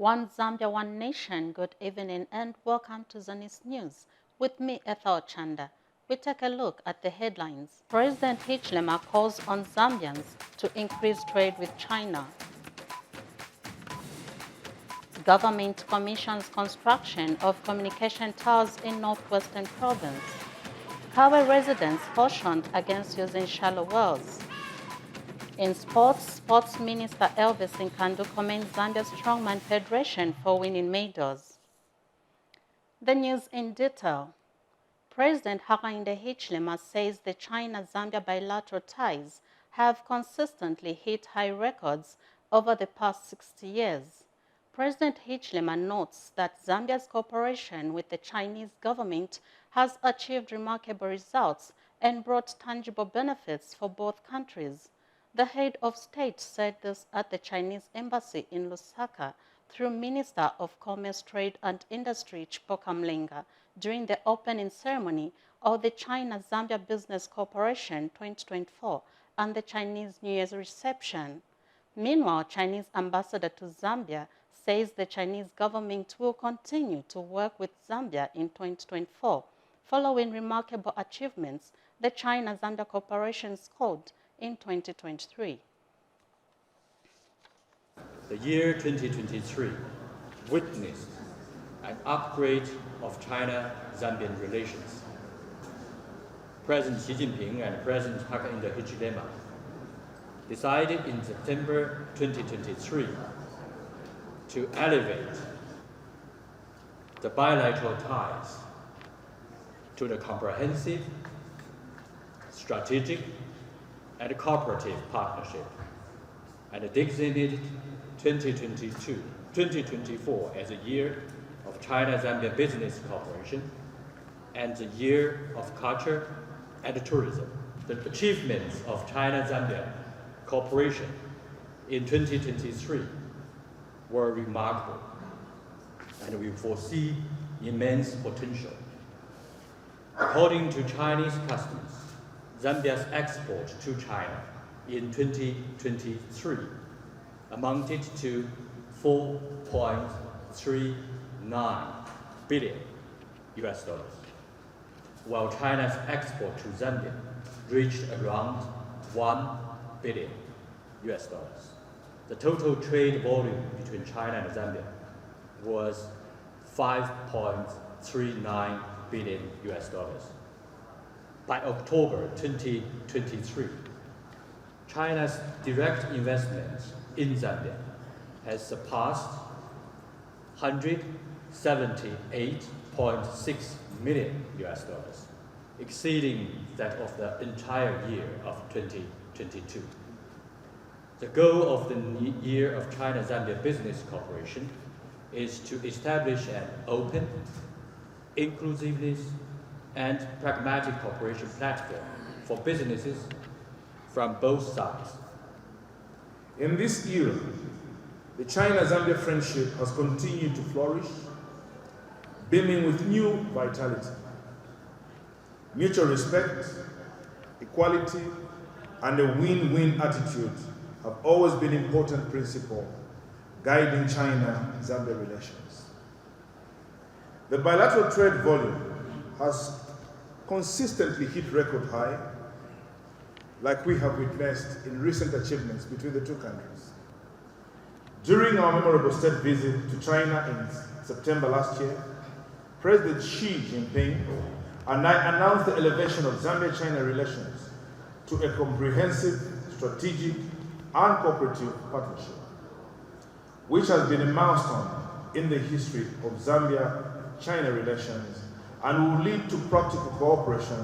One Zambia, one nation. Good evening and welcome to Zanis News. With me, Ethel Chanda. We take a look at the headlines. President Hichilema calls on Zambians to increase trade with China. Government commissions construction of communication towers in northwestern province. Kawe residents cautioned against using shallow wells. In sports minister Elvis Nkandu commends Zambia's Strongman Federation for winning medals. The news in detail. President Hakainde Hichilema says the China-Zambia bilateral ties have consistently hit high records over the past 60 years. President Hichilema notes that Zambia's cooperation with the Chinese government has achieved remarkable results and brought tangible benefits for both countries. The head of state said this at the Chinese embassy in Lusaka through Minister of Commerce, Trade and Industry Chipoka Mlenga during the opening ceremony of the China-Zambia Business Cooperation 2024 and the Chinese New Year's reception. Meanwhile, Chinese ambassador to Zambia says the Chinese government will continue to work with Zambia in 2024, following remarkable achievements the China-Zambia cooperation scored in 2023. The year 2023 witnessed an upgrade of China-Zambian relations. President Xi Jinping and President Hakainde Hichilema decided in September 2023 to elevate the bilateral ties to the comprehensive, strategic, and cooperative partnership, and designated 2024 as a year of China-Zambia business cooperation and the year of culture and tourism. The achievements of China-Zambia cooperation in 2023 were remarkable, and we foresee immense potential. According to Chinese customs, Zambia's export to China in 2023 amounted to $4.39 billion, while China's export to Zambia reached around $1 billion. The total trade volume between China and Zambia was $5.39 billion. By October 2023, China's direct investment in Zambia has surpassed $178.6 million, exceeding that of the entire year of 2022. The goal of the year of China-Zambia business cooperation is to establish an open, inclusiveness, and pragmatic cooperation platform for businesses from both sides. In this era, the China-Zambia friendship has continued to flourish, beaming with new vitality. Mutual respect, equality, and a win-win attitude have always been important principles guiding China-Zambia relations. The bilateral trade volume has consistently hit record high, like we have witnessed in recent achievements between the two countries. During our memorable state visit to China in September last year, President Xi Jinping and I announced the elevation of Zambia-China relations to a comprehensive, strategic, and cooperative partnership, which has been a milestone in the history of Zambia-China relations and will lead to practical cooperation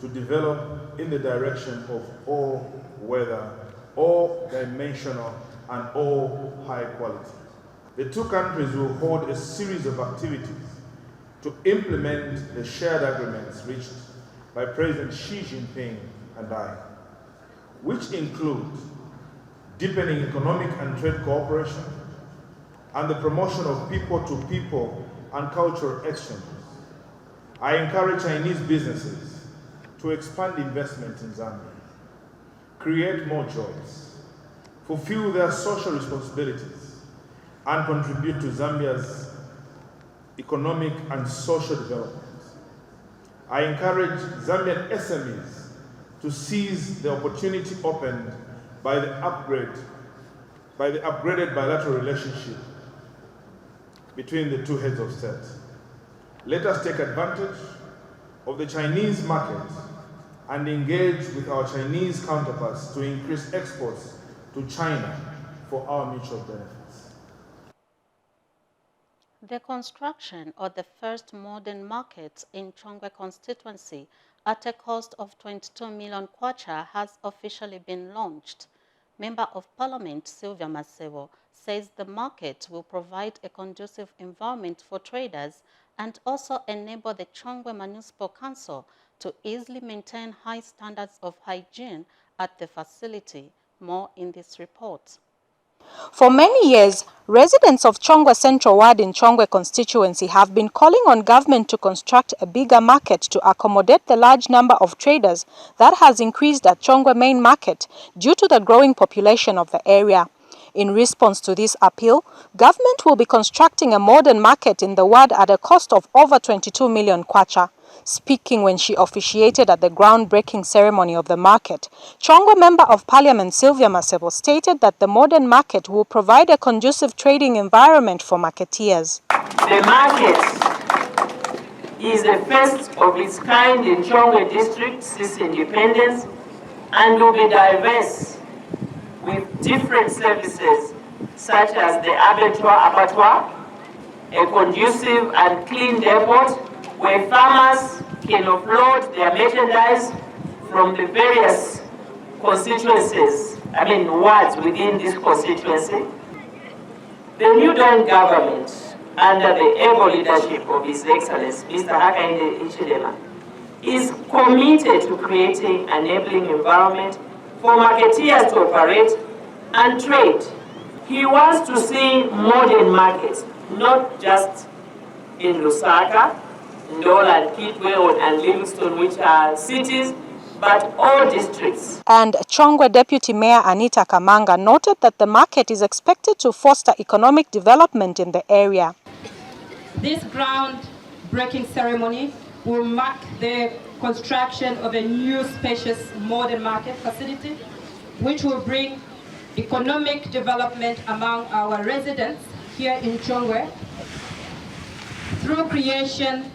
to develop in the direction of all-weather, all-dimensional, and all-high quality. The two countries will hold a series of activities to implement the shared agreements reached by President Xi Jinping and I, which include deepening economic and trade cooperation and the promotion of people-to-people and cultural exchanges. I encourage Chinese businesses to expand investment in Zambia, create more jobs, fulfill their social responsibilities, and contribute to Zambia's economic and social development. I encourage Zambian SMEs to seize the opportunity opened by the upgraded bilateral relationship between the two heads of state. Let us take advantage of the Chinese market and engage with our Chinese counterparts to increase exports to China for our mutual benefits. The construction of the first modern market in Chongwe constituency at a cost of 22 million kwacha has officially been launched. Member of Parliament Sylvia Masebo says the market will provide a conducive environment for traders and also enable the Chongwe Municipal Council to easily maintain high standards of hygiene at the facility. More in this report. For many years, residents of Chongwe Central Ward in Chongwe constituency have been calling on government to construct a bigger market to accommodate the large number of traders that has increased at Chongwe main market due to the growing population of the area. In response to this appeal, government will be constructing a modern market in the ward at a cost of over 22 million kwacha. Speaking when she officiated at the groundbreaking ceremony of the market, Chongwe Member of Parliament Sylvia Masebo stated that the modern market will provide a conducive trading environment for marketeers. The market is the first of its kind in Chongwe district since independence and will be diverse with different services such as the abattoir, a conducive and clean depot where farmers can offload their merchandise from the various wards within this constituency. The new Dawn government, under the able leadership of His Excellency Mr. Hakainde Hichilema, is committed to creating an enabling environment for marketeers to operate and trade. He wants to see modern markets, not just in Lusaka, Ndola and Kitwe and Livingstone, which are cities, but all districts. And Chongwe Deputy Mayor Anita Kamanga noted that the market is expected to foster economic development in the area. This ground-breaking ceremony will mark the construction of a new spacious modern market facility, which will bring economic development among our residents here in Chongwe through creation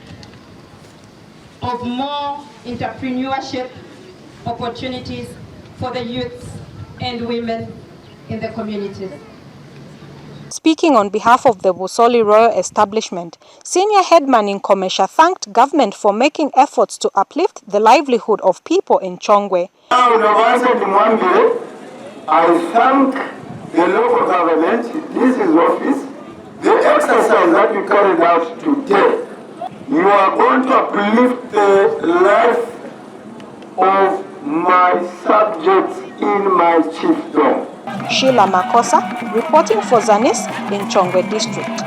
of more entrepreneurship opportunities for the youths and women in the communities. Speaking on behalf of the Busoli Royal Establishment, Senior Headman in Komesha thanked government for making efforts to uplift the livelihood of people in Chongwe. I thank the local government, this is office, the exercise that you carried out today. You are going to uplift the life of my subjects in my chiefdom. Sheila Makosa, reporting for Zanis in Chongwe District.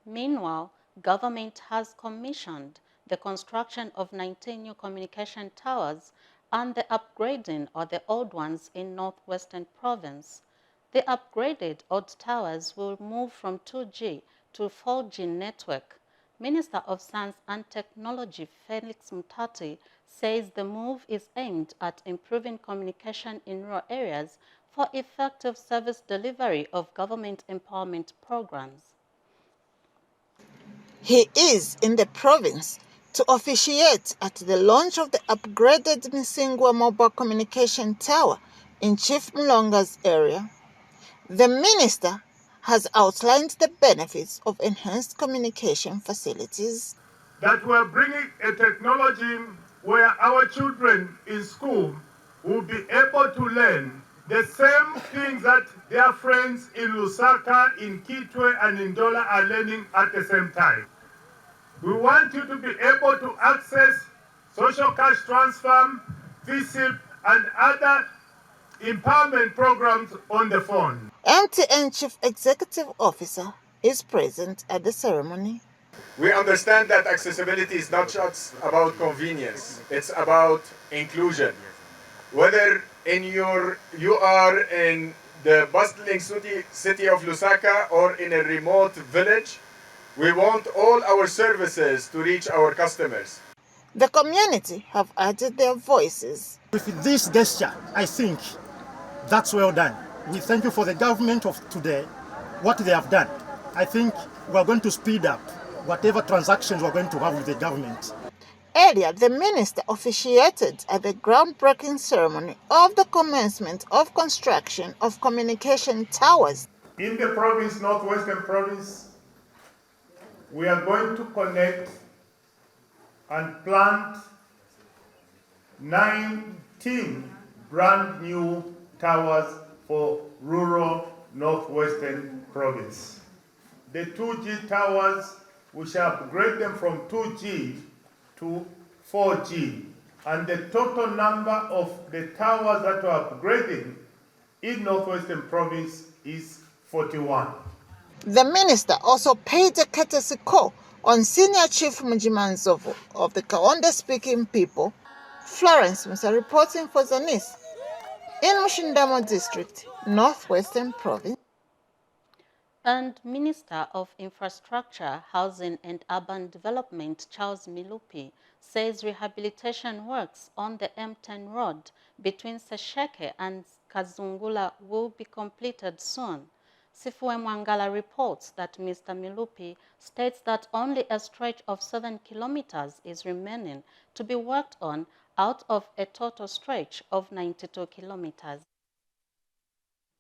Meanwhile, government has commissioned the construction of 19 new communication towers and the upgrading of the old ones in Northwestern Province. The upgraded old towers will move from 2G to 4G network. Minister of Science and Technology Felix Mutati says the move is aimed at improving communication in rural areas for effective service delivery of government empowerment programs. He is in the province to officiate at the launch of the upgraded Msingwa Mobile Communication Tower in Chief Mlonga's area. The minister has outlined the benefits of enhanced communication facilities. That we're bringing a technology where our children in school will be able to learn the same things that their friends in Lusaka, in Kitwe, and in Ndola are learning at the same time. We want you to be able to access social cash transfer, VSIP, and other empowerment programs on the phone. MTN Chief Executive Officer is present at the ceremony. We understand that accessibility is not just about convenience, it's about inclusion. Whether you are in the bustling city of Lusaka or in a remote village. We want all our services to reach our customers. The community have added their voices. With this gesture, I think that's well done. We thank you for the government of today, what they have done. I think we're going to speed up whatever transactions we're going to have with the government. Earlier, the minister officiated at the groundbreaking ceremony of the commencement of construction of communication towers. In the province, Northwestern Province, we are going to connect and plant 19 brand new towers for rural Northwestern Province. The 2G towers, we shall upgrade them from 2G to 4G. And the total number of the towers that are upgrading in Northwestern Province is 41. The minister also paid a courtesy call on Senior Chief Mujimanzovu of the Kaonda-speaking people. Florence Musa reporting for Zanis in Mushindamo District, Northwestern Province. And Minister of Infrastructure, Housing and Urban Development, Charles Milupi, says rehabilitation works on the M10 road between Sesheke and Kazungula will be completed soon. Sifue Mwangala reports that Mr. Milupi states that only a stretch of 7 kilometers is remaining to be worked on out of a total stretch of 92 kilometers.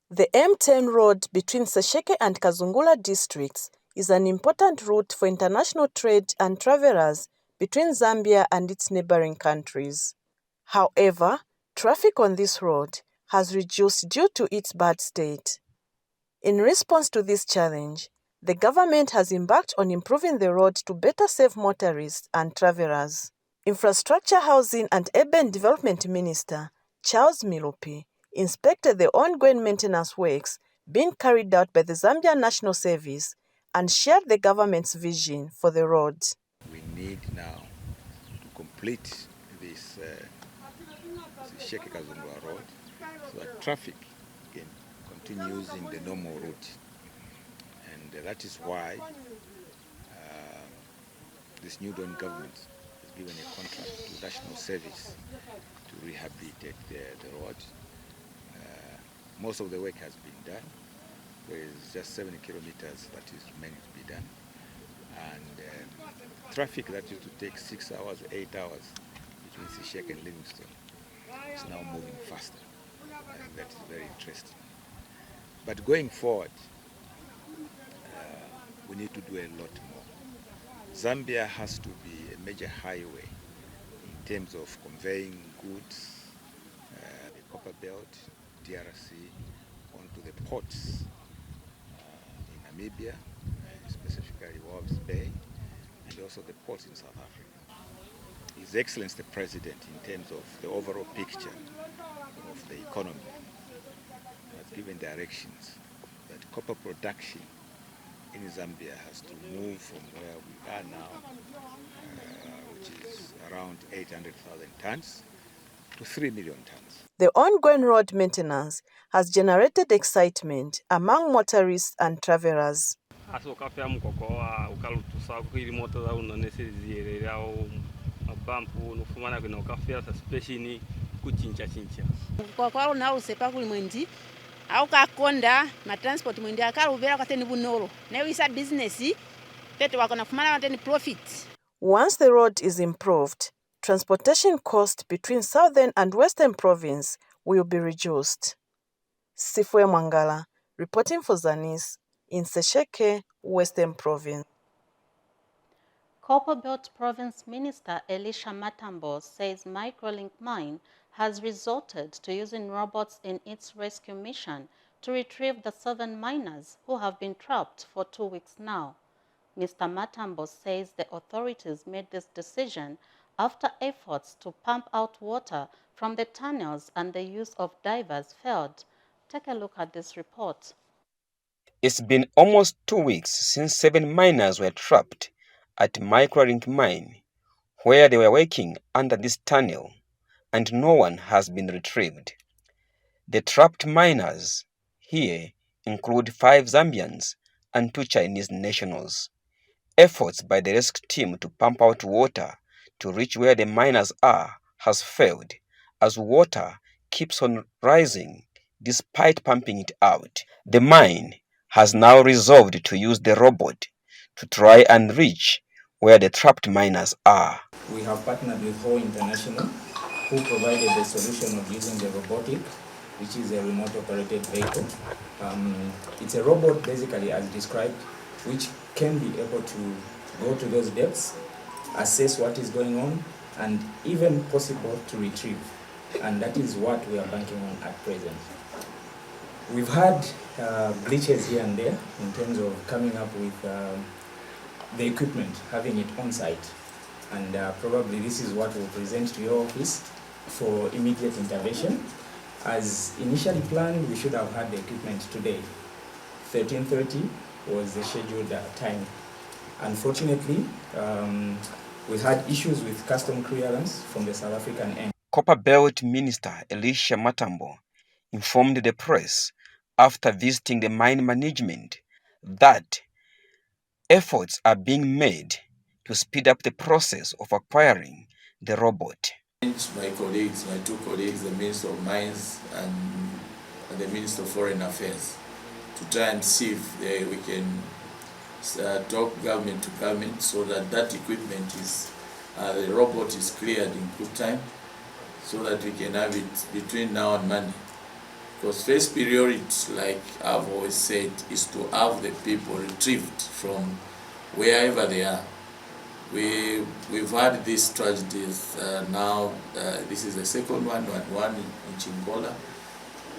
The M10 road between Sesheke and Kazungula districts is an important route for international trade and travelers between Zambia and its neighboring countries. However, traffic on this road has reduced due to its bad state. In response to this challenge, the government has embarked on improving the road to better serve motorists and travelers. Infrastructure, Housing and Urban Development Minister Charles Milupi inspected the ongoing maintenance works being carried out by the Zambia National Service and shared the government's vision for the road. We need now to complete this Sheke Kazungwa road so that traffic can continue using the normal route. And that is why this new Dawn government has given a contract to National Service to rehabilitate the road. Most of the work has been done. There is just 7 kilometers that is remaining to be done. And traffic that used to take 6 hours, 8 hours between Sesheke and Livingstone is now moving faster. And that is very interesting. But going forward, we need to do a lot more. Zambia has to be a major highway in terms of conveying goods, the Copper Belt, DRC, onto the ports in Namibia, specifically Walvis Bay, and also the ports in South Africa. His Excellency the President, in terms of the overall picture of the economy, has given directions that copper production in Zambia has to move from where we are now, which is around 800,000 tons, to 3 million tons. The ongoing road maintenance has generated excitement among motorists and travelers. Once the road is improved, transportation cost between Southern and Western Province will be reduced. Sifue Mwangala, reporting for Zanis in Sesheke, Western Province. Copperbelt Province Minister Elisha Matambo says Microlink Mine has resorted to using robots in its rescue mission to retrieve the 7 miners who have been trapped for 2 weeks now. Mr. Matambo says the authorities made this decision after efforts to pump out water from the tunnels and the use of divers failed. Take a look at this report. It's been almost 2 weeks since 7 miners were trapped at Microlink Mine, where they were working under this tunnel, and no one has been retrieved. The trapped miners, here include 5 Zambians and 2 Chinese nationals. Efforts by the rescue team to pump out water to reach where the miners are has failed, as water keeps on rising despite pumping it out. The mine has now resolved to use the robot to try and reach where the trapped miners are. We have partnered with Ho International, who provided the solution of using the robotic, which is a remote operated vehicle. It's a robot basically as described, which can be able to go to those depths, assess what is going on, and even possible to retrieve. And that is what we are banking on at present. We've had glitches here and there in terms of coming up with the equipment, having it on site. And probably this is what we'll present to your office for immediate intervention. As initially planned, we should have had the equipment today. 13:30 was the scheduled time. Unfortunately, we had issues with custom clearance from the South African end. Copperbelt Minister Elisha Matambo informed the press after visiting the mine management that efforts are being made to speed up the process of acquiring the robot. My colleagues, my 2 colleagues, the Minister of Mines and the Minister of Foreign Affairs, to try and see if we can talk government to government so that that equipment is, the robot is cleared in good time so that we can have it between now and Monday. Because first priority, like I've always said, is to have the people retrieved from wherever they are. We've had these tragedies now. This is the second one in Chingola.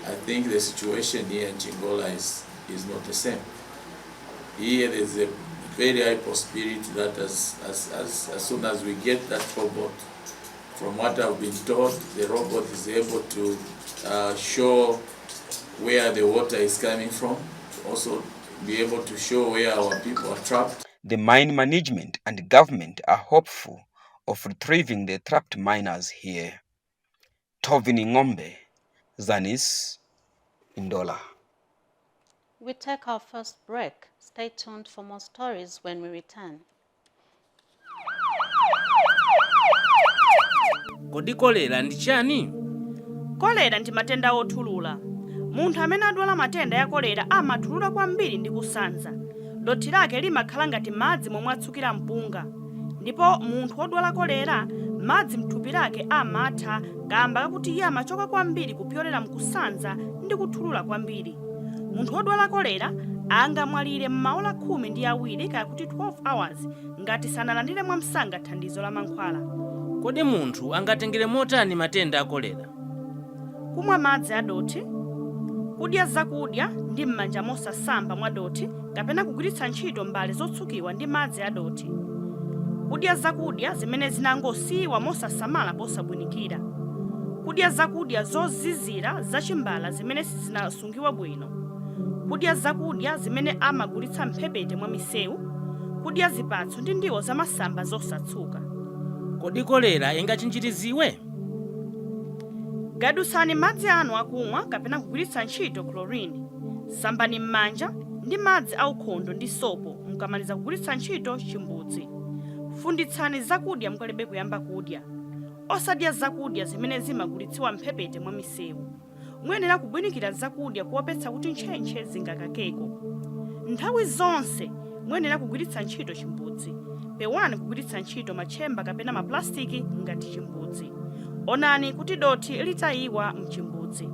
I think the situation here in Chingola is not the same. Here there's a very high possibility that as soon as we get that robot, from what I've been told, the robot is able to show where the water is coming from, also be able to show where our people are trapped. The mine management and government are hopeful of retrieving the trapped miners here. Tovini Ngombe, Zanis, Ndola. We take our first break. Stay tuned for more stories when we return. Kodi kolera ndi chani? Kolera ndi matenda othulula. Munthu amene adwala matenda ya kolera amathulula kwambiri ndi kusanza. Dothi lake limakhala ngati madzi momwe atsukira mpunga. Ndipo munthu odwala kolera, madzi mthupi lake amatha kamba kakuti iye amachoka kwambiri kupyolera mkusanza ndi kuthulula kwambiri. Munthu odwala kolera angamwalire m'maola 12 kaya kuti 12 hours ngati sanalandire mwamsanga thandizo la mankhwala. Kodi munthu angatengere motani matenda a kolera? Kumwa madzi adothi, kudya zakudya ndi m'manja mosasamba mwadothi kapena kugwiritsa ntchito mbale zotsukiwa ndi madzi adothi. Kudya zakudya zimene zinangosiwa mosasamala posabwinikira. Kudya zakudya zozizira zachimbala zimene sizinasungiwa bwino. Kudya zakudya zimene amagulitsa mphepete mwa misewu. Kudya zipatso ndi ndiwo zamasamba zosatsuka. Kodi kolera ingachinjiriziwe? Gadusani madzi anu akumwa kapena kugwiritsa ntchito chlorine. Sambani m'manja ndi madzi aukhondo ndi sopo mukamaliza kugwiritsa ntchito chimbudzi. Funditsani zakudya mukalebe kuyamba kudya. Osadya zakudya zimene zimagulitsiwa mphepete mwa misewu. Muyenera kubwinikira zakudya kuopetsa kuti ntchentche zingakakeko. Nthawi zonse muyenera kugwiritsa ntchito chimbudzi. Pewani kugwiritsa ntchito machemba kapena maplastiki ngati chimbudzi. Onani kuti dothi litayiwa mchimbudzi.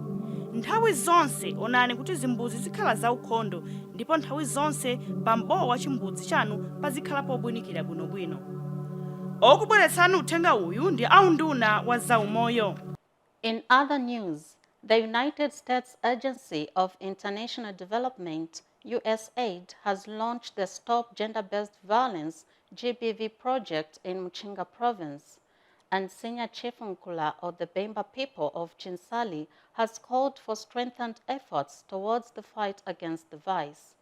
Nthawi zonse onani kuti zimbuzi zikhala zaukhondo ndipo nthawi zonse pambowa wa chimbudzi chanu pazikhala pobwinikira bwinobwino. Okubweretsani uthenga uyu ndi aunduna wa zaumoyo. In other news, the United States Agency of International Development, USAID, has launched the Stop Gender-Based Violence GBV project in Mchinga province. And Senior Chief Nkula of the Bemba people of Chinsali has called for strengthened efforts towards the fight against the vice.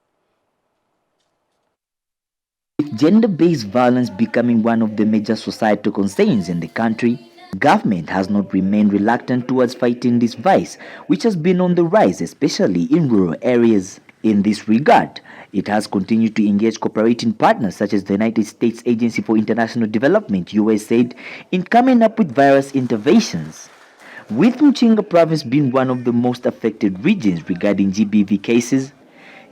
With gender-based violence becoming one of the major societal concerns in the country, Government has not remained reluctant towards fighting this vice, which has been on the rise, especially in rural areas. In this regard, it has continued to engage cooperating partners such as the United States Agency for International Development, USAID, in coming up with various interventions. With Mchinga province being one of the most affected regions regarding GBV cases,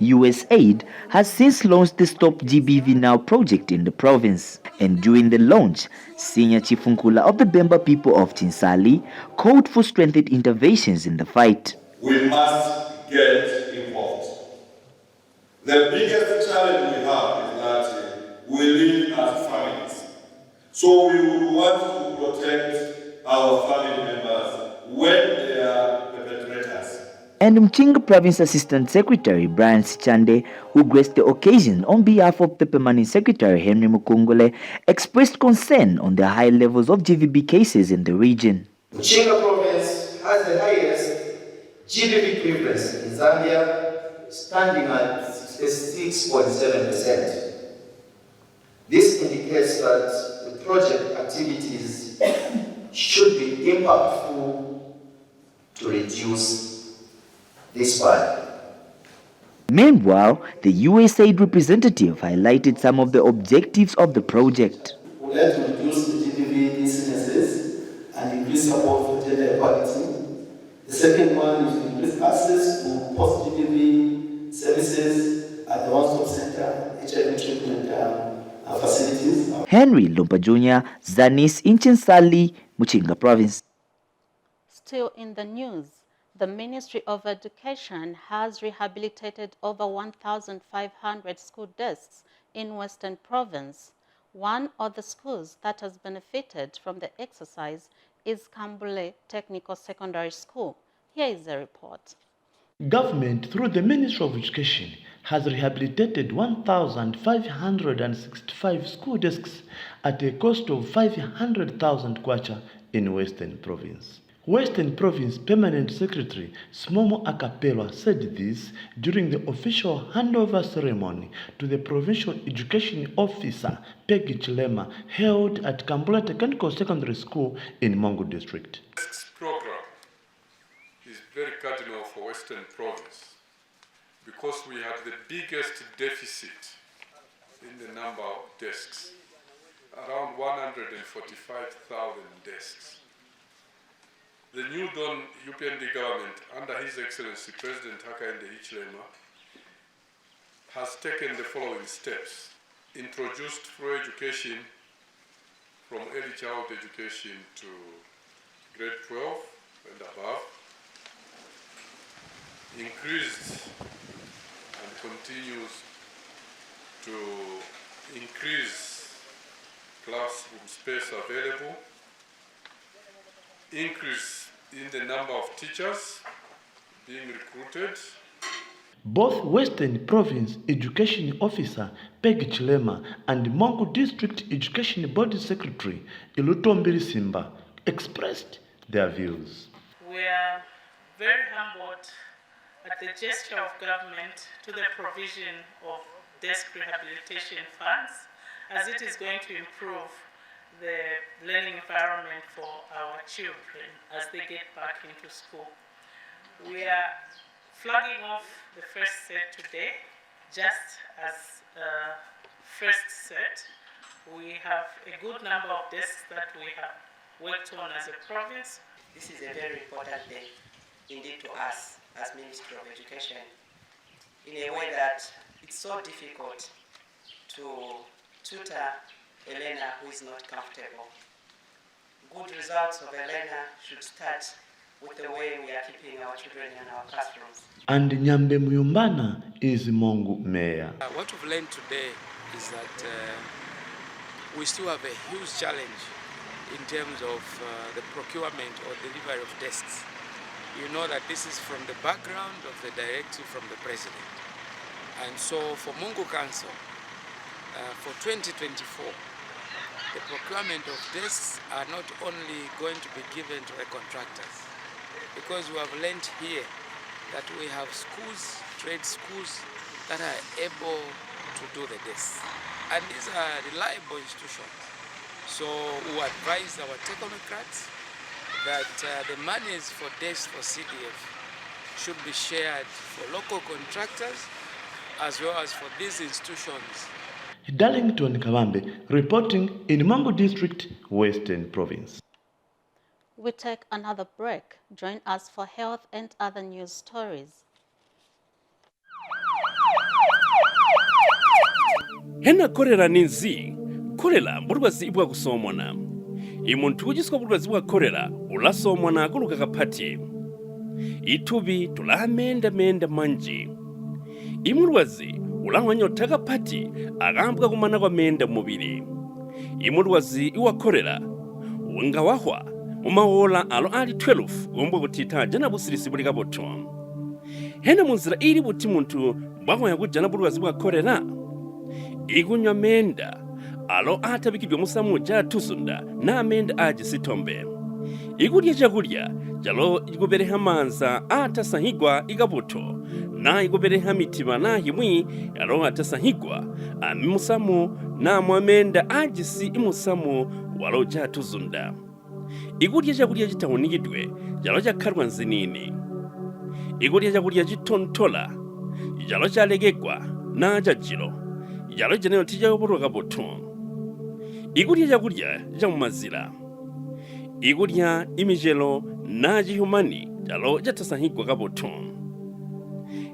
USAID has since launched the Stop GBV Now project in the province. And during the launch, Senior Chief Nkula of the Bemba people of Tinsali called for strengthened interventions in the fight. We must get involved. The biggest challenge we have is that we live as families. So we would want to protect our family members when they are perpetrators. And Mchinga Province Assistant Secretary Brian Sichande, who graced the occasion on behalf of the Permanent Secretary Henry Mukungule, expressed concern on the high levels of GVB cases in the region. Mchinga Province has the highest GVB prevalence in Zambia, standing at 66.7%. This indicates that the project activities should be impactful to reduce this part. Meanwhile, the USAID representative highlighted some of the objectives of the project. We like to reduce the GBV incidences and increase support for gender equality. The second one is to increase access to post-GBV services at the one-stop center, HIV treatment facilities. Henry Lumpa Jr., Zanis in Chinsali, Mchinga Province. Still in the news, the Ministry of Education has rehabilitated over 1,500 school desks in Western Province. One of the schools that has benefited from the exercise is Kambule Technical Secondary School. Here is the report. Government, through the Ministry of Education, has rehabilitated 1,565 school desks at a cost of 500,000 kwacha in Western Province. Western Province Permanent Secretary Smomo Akapelwa said this during the official handover ceremony to the Provincial Education Officer Peggy Chilema held at Kambula Technical Secondary School in Mongu District. This program is very cardinal for Western Province because we had the biggest deficit in the number of desks, around 145,000 desks. The new Don UPND government, under His Excellency President Hakainde Hichilema, has taken the following steps. Introduced free education from early childhood education to grade 12 and above. Increased and continues to increase classroom space available. Increase in the number of teachers being recruited. Both Western Province Education Officer Peggy Chilema and Mongu District Education Board Secretary Ilutombiri Simba expressed their views. We are very humbled at the gesture of government to the provision of desk rehabilitation funds, as it is going to improve the learning environment for our children as they get back into school. We are flagging off the first set today. Just as a first set, we have a good number of desks that we have worked on as a province. This is a very important day indeed to us as Ministry of Education, in a way that it's so difficult to tutor Elena who is not comfortable. Good results of Elena should start with the way we are keeping our children in our classrooms. And Nyambe Muyumbana is Mongu Mayor. What we've learned today is that we still have a huge challenge in terms of the procurement or delivery of desks. You know that this is from the background of the directive from the President. And so for Mongu Council, for 2024, the procurement of desks are not only going to be given to the contractors, because we have learned here that we have schools, trade schools, that are able to do the desks. And these are reliable institutions. So we advise our technocrats that the monies for desk for CDF should be shared for local contractors as well as for these institutions. Darlington Kabambe reporting in Mango District, Western Province. We take another break. Join us for health and other news stories. Hena korera ninzi korera bulwazi bwa kusomona imuntu ugiswa bulwazi bwa korera ulasomona kuluka kapati itubi tulamenda manji imulwazi ulanganyota kapati agambwa kumana kwa menda mubiri imulwazi iwa korera wenga wahwa mumawola alo ali 12 gombo kutita jana busirisi buli kaboto hena munzira ili buti muntu bwagwanya kujana bulwazi bwa korera igunywa menda alo atabikidwe musamu ja tuzunda na menda aji sitombe igulya jakulya jalo igubereha manza atasahigwa igabuto na igubereha mitiba na himwi alo atasahigwa amimusamu na mwamenda aji si imusamu walo ja tuzunda igulya jakulya jitawunikidwe jalo jakarwa nzinini igulya jakulya jitontola jalo jalegegwa na jajilo jalo jenero tija oboroga boto igulya jakulya jamumazira igulya imijelo na jihumani jalo jatasahigwa gaboto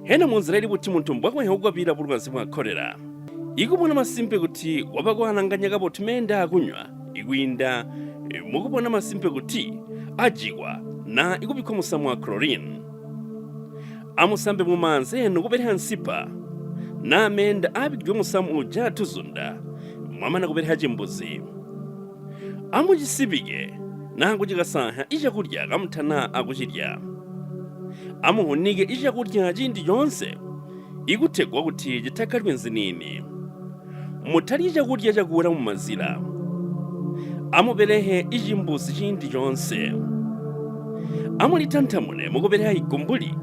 hena munzira ili buti muntu mbwagwa yahugwabira bulwazi bwa korera igubona masimpe kuti wabagwananganya gaboto menda akunywa igwinda mugubona masimpe kuti ajigwa na igubiko musamu wa chlorine amusambe mumanze nukubereha nsipa na menda abigwe musamu uja tuzunda mwamana kubereha jimbuzi amujisibige nangu jigasaha ija kurya gamutana agujirya amuhunige ija kurya jindi yonse igutegwa kuti jitakarwe nzinini mutari ija kurya jagura mu mazira amuberehe ijimbuzi jindi yonse amulitantamune mukubereha igumbuli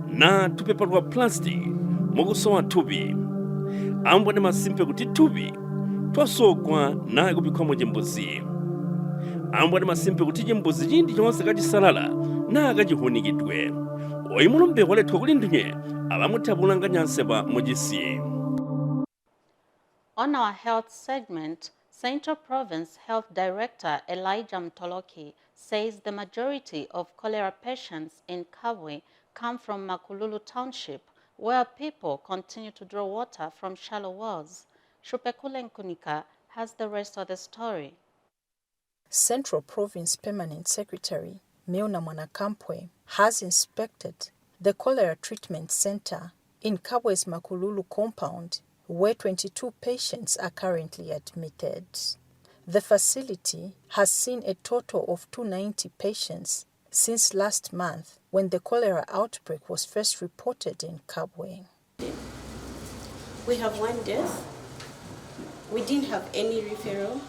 na tupepa lwa plastic mukusowa tubi ambone masimpe kuti tubi twasogwa na igubikwa mu jimbuzi ambone masimpe kuti jimbuzi jindi yonse kajisalala na kajihunikidwe oyi mulumbe waletwa kulindunye abamutabulanga nseba mujisi. On our health segment, Central Province Health Director Elijah Mtoloki says the majority of cholera patients in Kabwe come from Makululu Township, where people continue to draw water from shallow wells. Shupekule Nkunika has the rest of the story. Central Province Permanent Secretary Milna Mwanakampwe has inspected the cholera treatment center in Kabwe's Makululu compound, where 22 patients are currently admitted. The facility has seen a total of 290 patients since last month, when the cholera outbreak was first reported in Kabwe. We have one death. We didn't have any referral.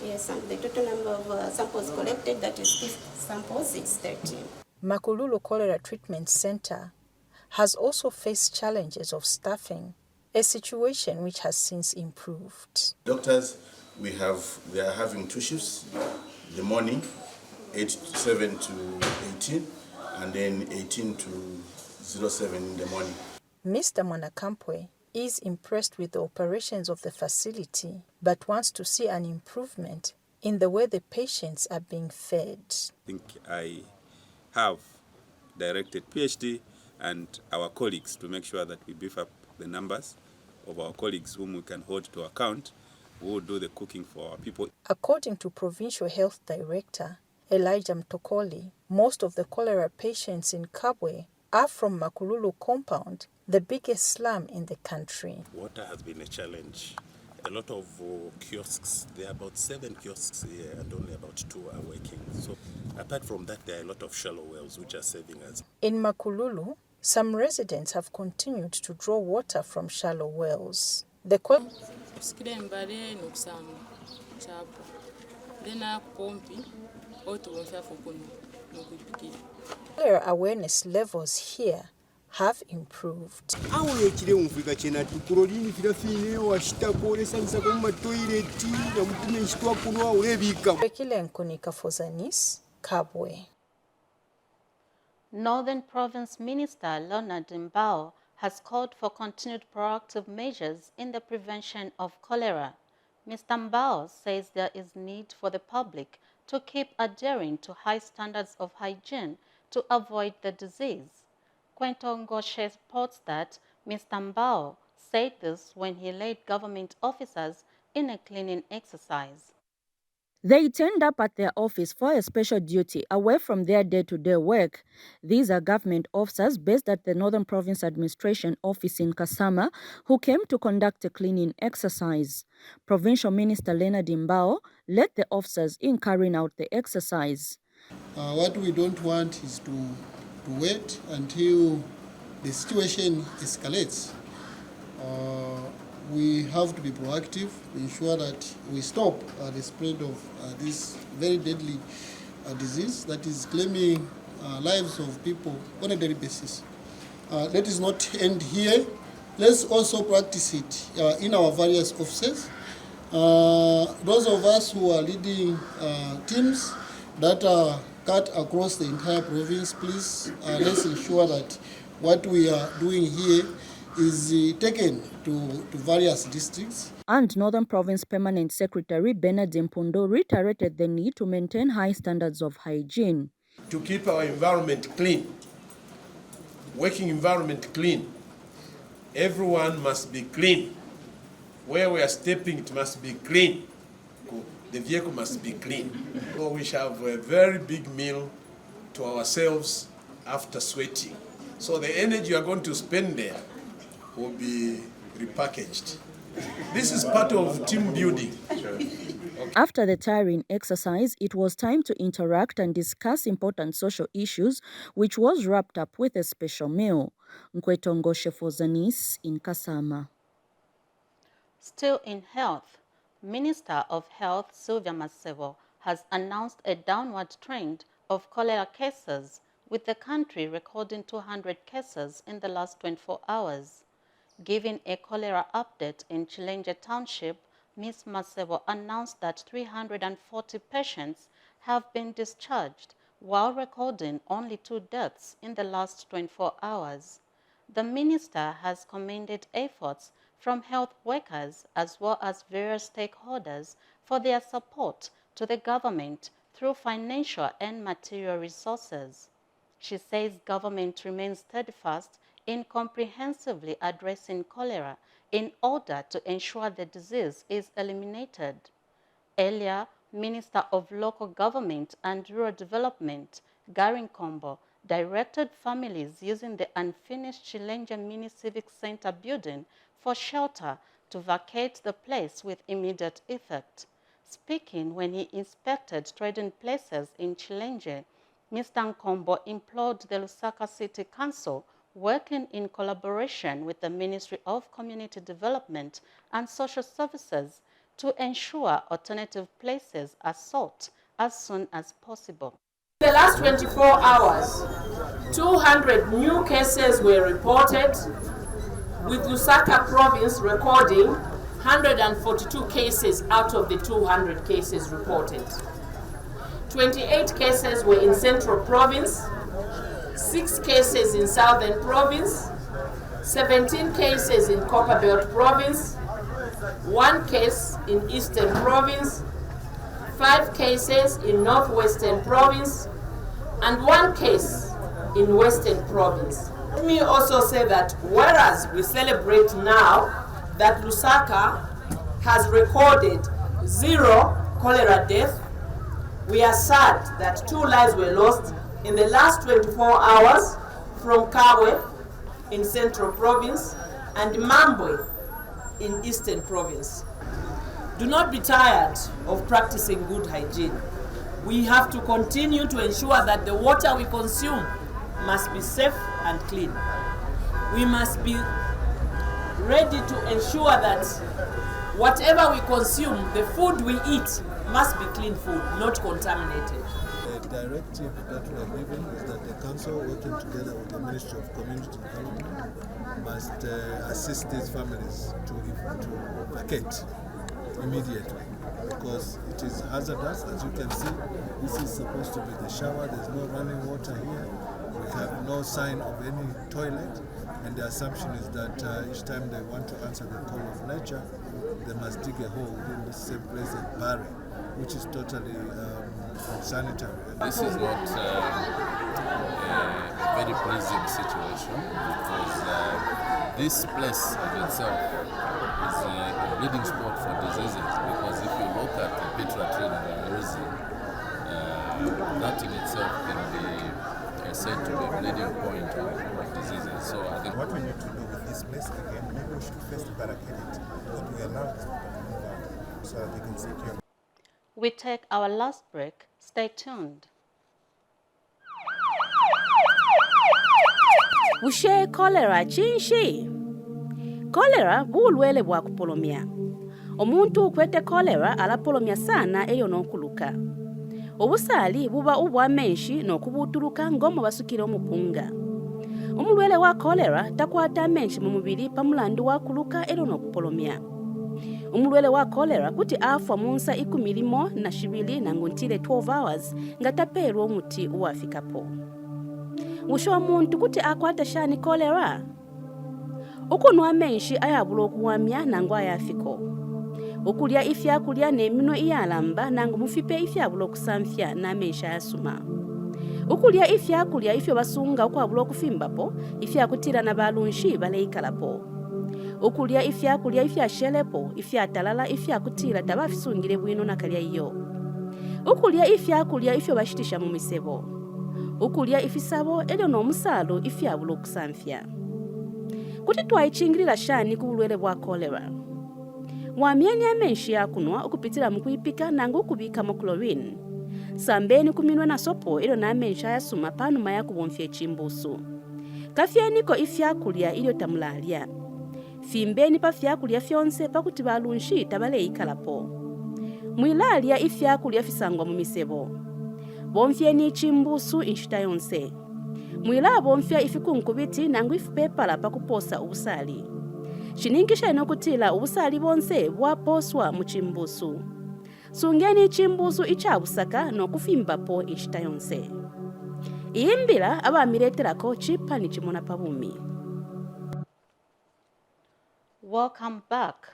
Yes, and the total number of samples collected, that is 6 samples, is 13. Makululu Cholera Treatment Center has also faced challenges of staffing, a situation which has since improved. Doctors, they are having 2 shifts, the morning, 7 to 18, and then 18 to 07 in the morning. Mr. Mwanakampwe is impressed with the operations of the facility, but wants to see an improvement in the way the patients are being fed. I think I have directed PhD and our colleagues to make sure that we beef up the numbers of our colleagues whom we can hold to account, who will do the cooking for our people. According to Provincial Health Director Elijah Mtokoli, most of the cholera patients in Kabwe are from Makululu compound, the biggest slum in the country. Water has been a challenge. A lot of kiosks, there are about 7 kiosks here and only about 2 are working. So apart from that, there are a lot of shallow wells which are saving us. In Makululu, some residents have continued to draw water from shallow wells. The cholera awareness levels here have improved. Rekile Nkunika for Zanis, Kabwe. Northern Province Minister Leonard Mbao has called for continued proactive measures in the prevention of cholera. Mr. Mbao says there is need for the public to keep adhering to high standards of hygiene to avoid the disease. Kwentongoshe reports that Mr. Mbao said this when he led government officers in a cleaning exercise. They turned up at their office for a special duty away from their day-to-day work. These are government officers based at the Northern Province Administration Office in Kasama who came to conduct a cleaning exercise. Provincial Minister Leonard Mbao led the officers in carrying out the exercise. What we don't want is to wait until the situation escalates. We have to be proactive, ensure that we stop the spread of this very deadly disease that is claiming lives of people on a daily basis. Let us not end here. Let's also practice it in our various offices. Those of us who are leading teams that are cut across the entire province, please let's ensure that what we are doing here is taken to various districts. And Northern Province Permanent Secretary Bernard Mpundo reiterated the need to maintain high standards of hygiene. To keep our environment clean, working environment clean, everyone must be clean. Where we are stepping, it must be clean. The vehicle must be clean. So we shall have a very big meal to ourselves after sweating. So the energy you are going to spend there will be repackaged. This is part of team building. After the tiring exercise, it was time to interact and discuss important social issues, which was wrapped up with a special meal. Nkwetongoshe for Zanis in Kasama. Still in health, Minister of Health Sylvia Masevo has announced a downward trend of cholera cases, with the country recording 200 cases in the last 24 hours. Giving a cholera update in Chilenje Township, Ms. Masevo announced that 340 patients have been discharged, while recording only 2 deaths in the last 24 hours. The minister has commended efforts from health workers as well as various stakeholders for their support to the government through financial and material resources. She says government remains steadfast in comprehensively addressing cholera in order to ensure the disease is eliminated. Earlier, Minister of Local Government and Rural Development, Garin Kombo, directed families using the unfinished Chilenje Mini Civic Center building for shelter to vacate the place with immediate effect. Speaking when he inspected trading places in Chilenje, Mr. Nkombo implored the Lusaka City Council, working in collaboration with the Ministry of Community Development and Social Services, to ensure alternative places are sought as soon as possible. In the last 24 hours, 200 new cases were reported, with Lusaka province recording 142 cases out of the 200 cases reported. 28 cases were in Central Province, 6 cases in Southern Province, 17 cases in Copperbelt Province, 1 case in Eastern Province, 5 cases in Northwestern Province, and 1 case in Western Province. Let me also say that whereas we celebrate now that Lusaka has recorded 0 cholera deaths, we are sad that 2 lives were lost in the last 24 hours from Kabwe in Central Province and Mambwe in Eastern Province. Do not be tired of practicing good hygiene. We have to continue to ensure that the water we consume must be safe and clean. We must be ready to ensure that whatever we consume, the food we eat, must be clean food, not contaminated. directive that we are given is that the council, working together with the Ministry of Community Development, must assist these families to vacate immediately, because it is hazardous. As you can see, this is supposed to be the shower. There's no running water here. We have no sign of any toilet, and the assumption is that each time they want to answer the call of nature, they must dig a hole within the same place and bury, which is totally unsanitary. This is not a very pleasing situation, because this place in itself is a breeding spot for diseases, because if you look at the Petra tree that we are using, that in itself can be said to be a bleeding point of diseases. So I think what we need to do with this place again, maybe we should first barricade it, but we allow these people to move out so that they can secure. We take our last break. Stay tuned. Bushe cholera chinshi. Cholera bulwele bwa kupolomia. Omuntu ukwete cholera alapolomia sana eyo n'okuluka. Obusali buba ubwa menshi n'okubutuluka ng'omu basukire omupunga. Omulwele wa cholera takwata menshi mu mubiri pamulandu wa kuluka ero n'okupolomia. Omulwele wa cholera kuti afwa munsa 12 na nguntile 12 hours nga taperwa omuti uwafikapo. Musho omuntu kuti akwata shani cholera. Okunwa menshi ayabula okuwamya nangu ayafiko. Okulya ifya kulya n'emino iyalamba nangu mufipe ifyabula okusamfya n'amensha yasuma. Okulya ifya kulya ifyo basunga okwabula okufimbapo ifya kutira na balunshi baleikalapo. Okulya ifya kulya ifya shelepo ifya talala ifya kutira tabafisungire bwino nakalya iyo. Okulya ifya kulya ifyo bashitisha mu misebo. Okulya ifisabo elyo n'omusalo ifyabula okusamfya. Kuti twayichingirira shani ku bulwele bwa cholera. Wamyeni amenshi yakunwa okupitira mu kuyipika nangu okubika mu chlorine. Sambeni kuminwa na sopo ilo na amensha yasuma panuma ya kubonfya chimbusu. Kafyeniko ifyakulya ilio tamulalia. Fimbeni pa fyakulya fyonse pakuti balunshi tabaleikalapo. Mwilalia ifyakulya fisangwa mu misebo. Bonfyeni chimbusu inshita yonse. Mwila bonfya ifikunkubiti nangu ifupepala pakuposa ubusali. Shiningisha inokutila ubusali bonse bwaposwa mu chimbusu. Sungeni chimbusu ichabusaka n'okufimbapo inshita yonse. Iyimbira abamireterako chipa ni chimona pabumi. Welcome back.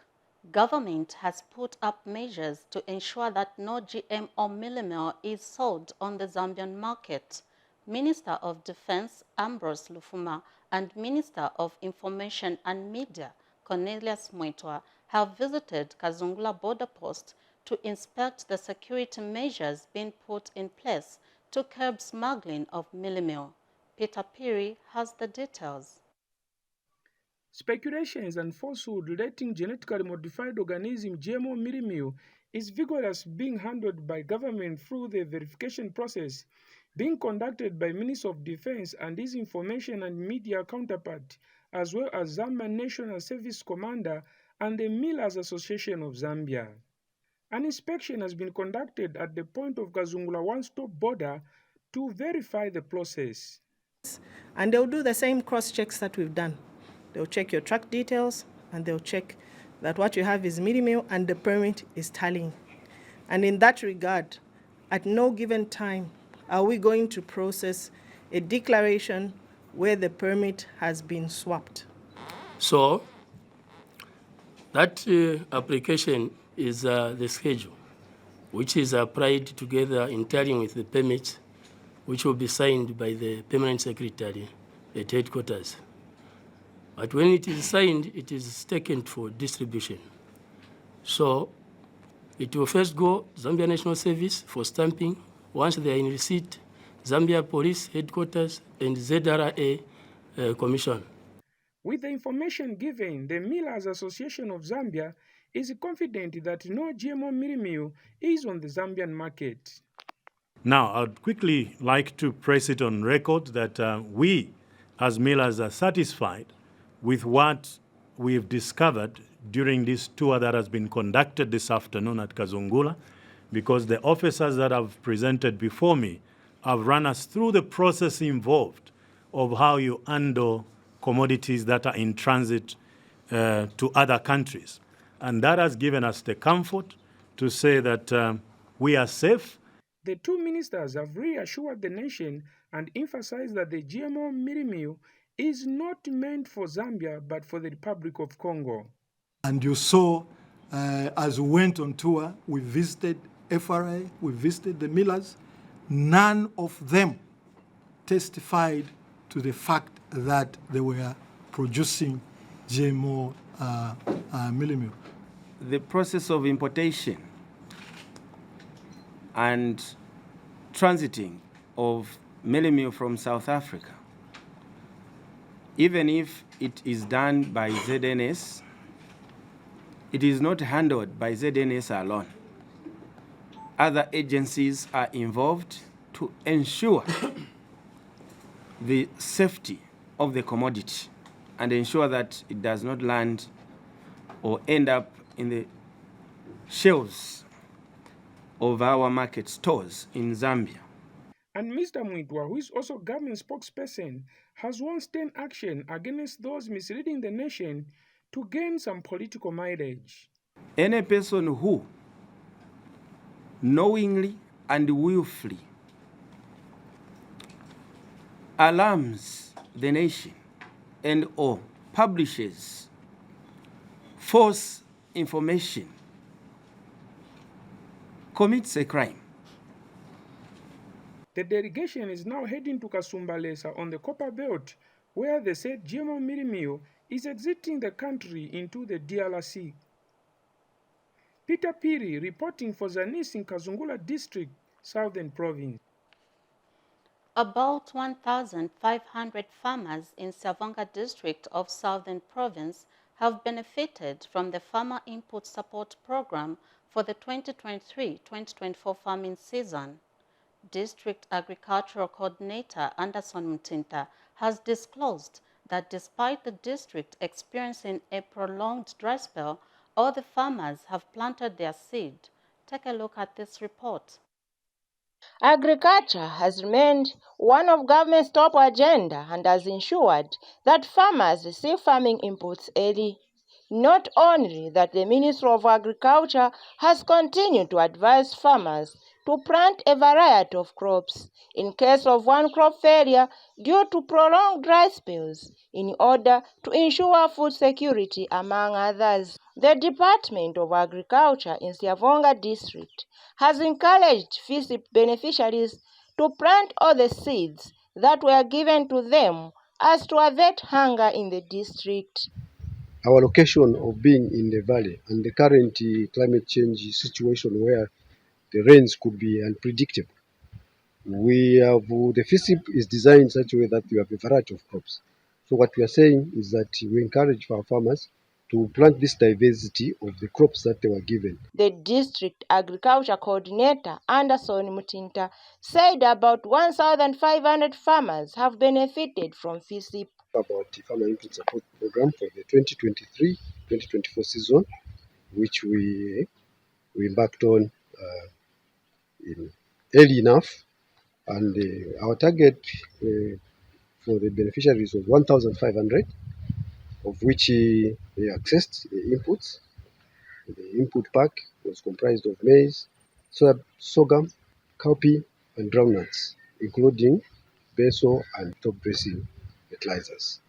Government has put up measures to ensure that no GMO meal is sold on the Zambian market. Minister of Defense Ambrose Lufuma and Minister of Information and Media Cornelius Mwetwa have visited Kazungula border post to inspect the security measures being put in place to curb smuggling of meal. Peter Piri has the details. Speculations and falsehood relating genetically modified organism GMO meal is vigorously being handled by government through the verification process being conducted by Minister of Defense and his information and media counterpart, as well as Zambia National Service Commander and the Millers Association of Zambia. An inspection has been conducted at the point of Kazungula one-stop border to verify the process. And they'll do the same cross-checks that we've done. They'll check your truck details and they'll check that what you have is meal and the permit is tallying. And in that regard, at no given time are we going to process a declaration where the permit has been swapped. So that application is the schedule, which is applied together in tallying with the permit, which will be signed by the permanent secretary at headquarters. But when it is signed, it is taken for distribution. So it will first go Zambia National Service for stamping. Once they are in receipt, Zambia Police Headquarters and ZRA Commission. With the information given, the Millers Association of Zambia is confident that no GMO meal is on the Zambian market. Now, I'd quickly like to press it on record that we, as millers, are satisfied with what we've discovered during this tour that has been conducted this afternoon at Kazungula, because the officers that have presented before me have run us through the process involved of how you handle commodities that are in transit to other countries. And that has given us the comfort to say that we are safe. The two ministers have reassured the nation and emphasized that the GMO mealie meal is not meant for Zambia but for the Republic of Congo. And you saw, as we went on tour, we visited FRA, we visited the millers. None of them testified to the fact that they were producing GMO mealie meal. The process of importation and transiting of mealie meal from South Africa, even if it is done by ZNS, it is not handled by ZNS alone. Other agencies are involved to ensure the safety of the commodity and ensure that it does not land or end up in the shelves of our market stores in Zambia. And Mr. Mwitwa, who is also government spokesperson, has once taken action against those misleading the nation to gain some political mileage. Any person who knowingly and willfully alarms the nation and or publishes false information commits a crime. The delegation is now heading to Kasumbalesa on the Copper Belt, where the said GMO mealie meal is exiting the country into the DRC. Peter Piri reporting for Zanis in Kazungula District, Southern Province. About 1,500 farmers in Savonga District of Southern Province have benefited from the Farmer Input Support Program for the 2023-2024 farming season. District Agricultural Coordinator Anderson Mutinta has disclosed that despite the district experiencing a prolonged dry spell, all the farmers have planted their seed. Take a look at this report. Agriculture has remained one of government's top agenda and has ensured that farmers receive farming inputs early. Not only that, the Ministry of Agriculture has continued to advise farmers to plant a variety of crops in case of one crop failure due to prolonged dry spells in order to ensure food security, among others. The Department of Agriculture in Savonga District has encouraged FISIP beneficiaries to plant all the seeds that were given to them as to avert hunger in the district. Our location of being in the valley and the current climate change situation where the rains could be unpredictable, the FISIP is designed in such a way that we have a variety of crops. So what we are saying is that we encourage our farmers to plant this diversity of the crops that they were given. The District Agriculture Coordinator Anderson Mutinta said about 1,500 farmers have benefited from FISIP. About the Farmer Input Support Program for the 2023-2024 season, which we embarked on early enough, and our target for the beneficiaries was 1,500, of which they accessed the inputs. The input pack was comprised of maize, sorghum, cowpea, and groundnuts, including beso and top dressing fertilizers.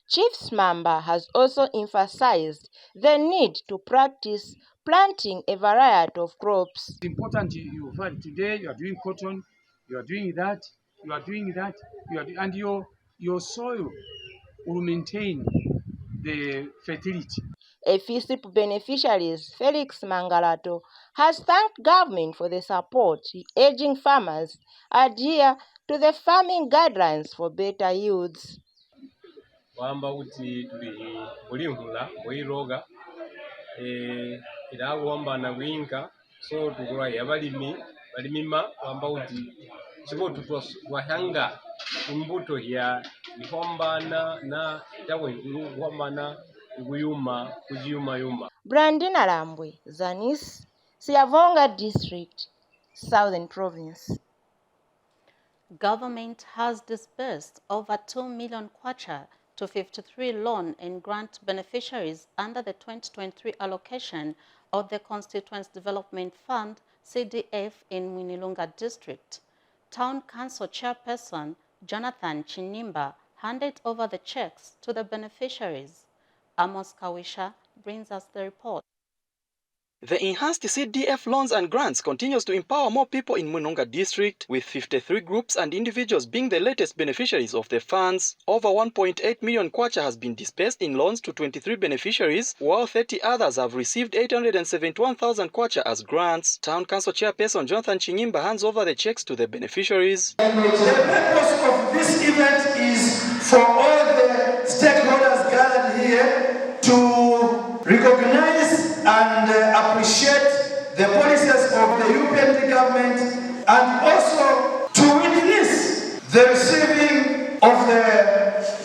Chiefs Mamba has also emphasized the need to practice planting a variety of crops. It's important you find today you are doing cotton, you are doing that, you are doing that, and your soil will maintain the fertility. A FISIP beneficiaries, Felix Mangalato, has thanked government for the support, urging farmers adhere to the farming guidelines for better yields. Wamba uti tulihimulimhula mwiroga ila wamba na winka so tukura yabalimi balimima wamba uti chibo tutwahanga imbuto ya ihombana na tawe ihombana iguyuma kujiyuma yuma. Brandina Lambwe, Zanis, Savonga District, Southern Province. Government has disbursed over 2 million kwacha to 53 loan and grant beneficiaries under the 2023 allocation of the Constituents Development Fund, CDF, in Mwinilunga District. Town Council Chairperson Jonathan Chinimba handed over the checks to the beneficiaries. Amos Kawisha brings us the report. The enhanced CDF loans and grants continues to empower more people in Mwinilunga District, with 53 groups and individuals being the latest beneficiaries of the funds. Over 1.8 million kwacha has been dispersed in loans to 23 beneficiaries, while 30 others have received 871,000 kwacha as grants. Town Council Chairperson Jonathan Chinyimba hands over the checks to the beneficiaries. The purpose of this event is for all the stakeholders gathered here to recognize and appreciate the policies of the UPND government, and also to witness the receiving of the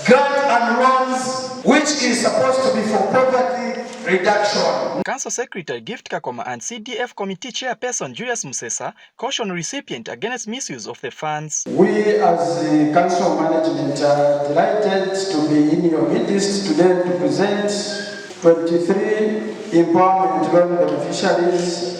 grant and loans, which is supposed to be for poverty reduction. Council Secretary Gift Kakoma and CDF Committee Chairperson Julius Musesa caution recipient against misuse of the funds. We as the Council Management are delighted to be in your midst today to present 23 empowerment loan beneficiaries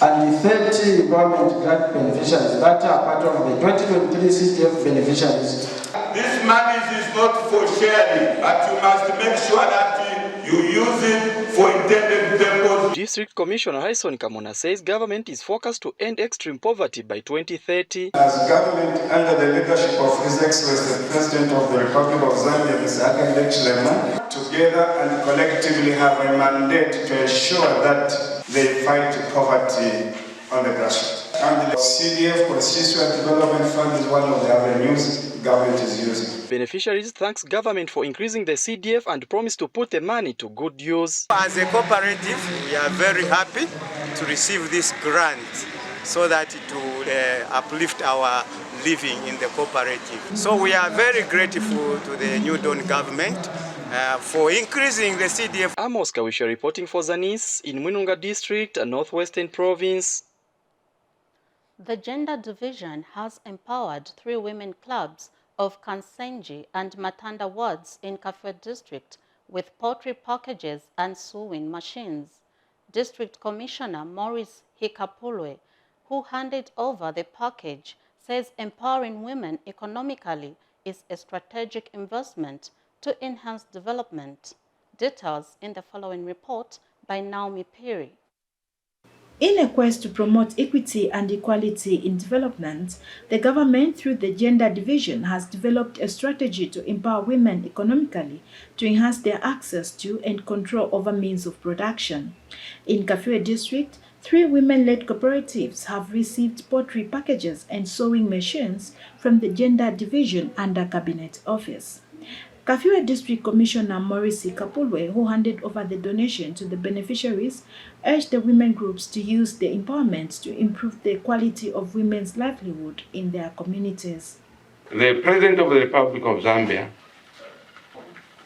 and 30 empowerment grant beneficiaries that are part of the 2023 CDF beneficiaries. This money is not for sharing, but you must make sure that you use it for intended purpose. District Commissioner Harrison Kamona says government is focused to end extreme poverty by 2030. As government under the leadership of His Excellency the President of the Republic of Zambia, Mr. Hakainde Hichilema, together and collectively have a mandate to ensure that they fight poverty on the grassroots. And the CDF Constituent Development Fund is one of the avenues government is using. Beneficiaries thanks government for increasing the CDF and promise to put the money to good use. As a cooperative, we are very happy to receive this grant so that it will uplift our living in the cooperative. So we are very grateful to the New Dawn government for increasing the CDF. Amos Kawisha reporting for Zanis in Mwinilunga District, a Northwestern Province. The Gender Division has empowered 3 women clubs of Kansenji and Matanda wards in Kafue District with pottery packages and sewing machines. District Commissioner Maurice Hikapulwe, who handed over the package, says empowering women economically is a strategic investment to enhance development. Details in the following report by Naomi Piri. In a quest to promote equity and equality in development, the government, through the Gender Division, has developed a strategy to empower women economically to enhance their access to and control over means of production. In Kafue District, 3 women-led cooperatives have received pottery packages and sewing machines from the Gender Division under Cabinet Office. Kafue District Commissioner Maurice Kapulwe, who handed over the donation to the beneficiaries, urged the women groups to use the empowerment to improve the quality of women's livelihood in their communities. The President of the Republic of Zambia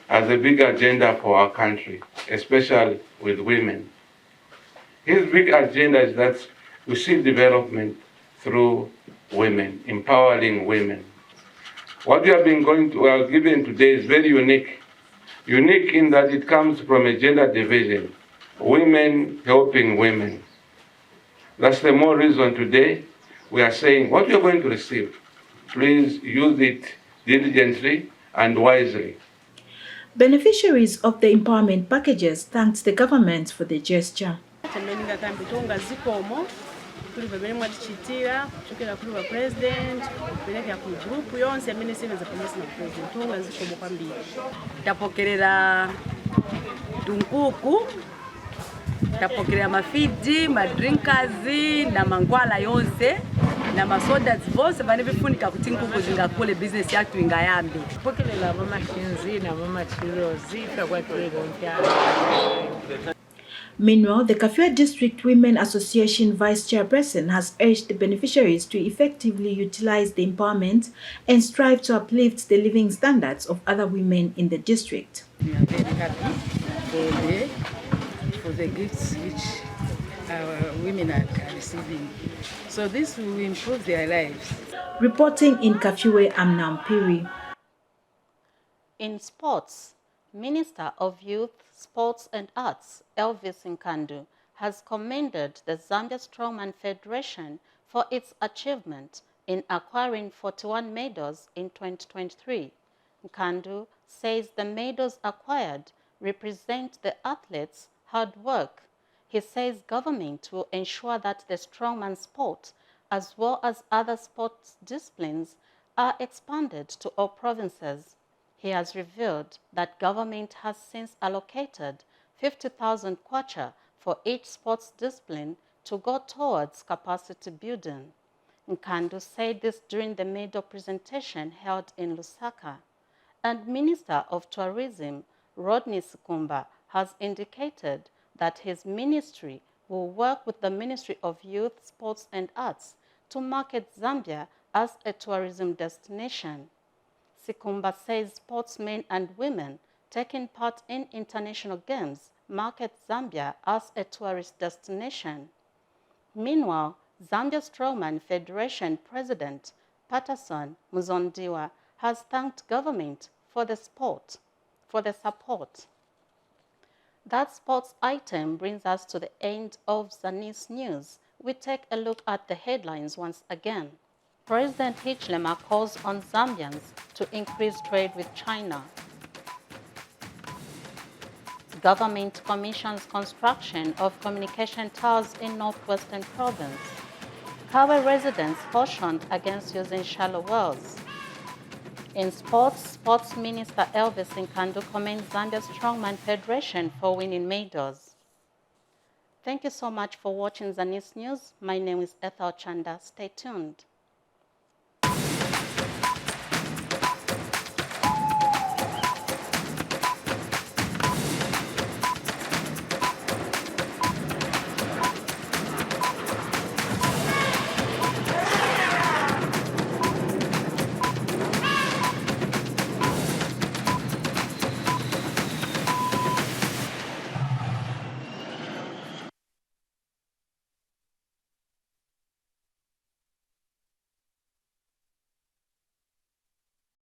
has a big agenda for our country, especially with women. His big agenda is that we see development through women, empowering women. What we are given today is very unique. Unique in that it comes from a gender division, women helping women. That's the more reason today we are saying what we are going to receive, please use it diligently and wisely. Beneficiaries of the empowerment packages thanked the government for the gesture. kuri babiri mwatichitira kuchokera kuri wa president kupeleka ku group yonse amene seveza pamesi na president tunga zikomo kwambiri tapokerera dunkuku tapokerera mafidi madrinkers na mangwala yonse na masodas vose bane bifunika kuti nkuku zingakule business yatu ingayambe pokerera mama shinzi na mama chirozi kwa Meanwhile, the Kafue District Women Association Vice Chairperson has urged the beneficiaries to effectively utilize the empowerment and strive to uplift the living standards of other women in the district. We are very happy for the gifts which our women are receiving. So this will improve their lives. Reporting in Kafiwe, Amnampiri. In sports, Minister of Youth, Sports and Arts, Elvis Nkandu, has commended the Zambia Strongman Federation for its achievement in acquiring 41 medals in 2023. Nkandu says the medals acquired represent the athletes' hard work. He says government will ensure that the strongman sport, as well as other sports disciplines, are expanded to all provinces. He has revealed that government has since allocated 50,000 kwacha for each sports discipline to go towards capacity building. Nkandu said this during the medal presentation held in Lusaka. And Minister of Tourism, Rodney Sikumba, has indicated that his ministry will work with the Ministry of Youth, Sports and Arts to market Zambia as a tourism destination. Sikumba says sportsmen and women taking part in international games market Zambia as a tourist destination. Meanwhile, Zambia Strongman Federation President Patterson Muzondiwa has thanked government for the support. That sports item brings us to the end of Zanis News. We take a look at the headlines once again. President Hichilema calls on Zambians to increase trade with China. Government commissions construction of communication towers in northwestern province. Kawe residents cautioned against using shallow wells. In sports, Sports Minister Elvis Nkandu commends Zambia Strongman Federation for winning medals. Thank you so much for watching Zanis News. My name is Ethel Chanda. Stay tuned.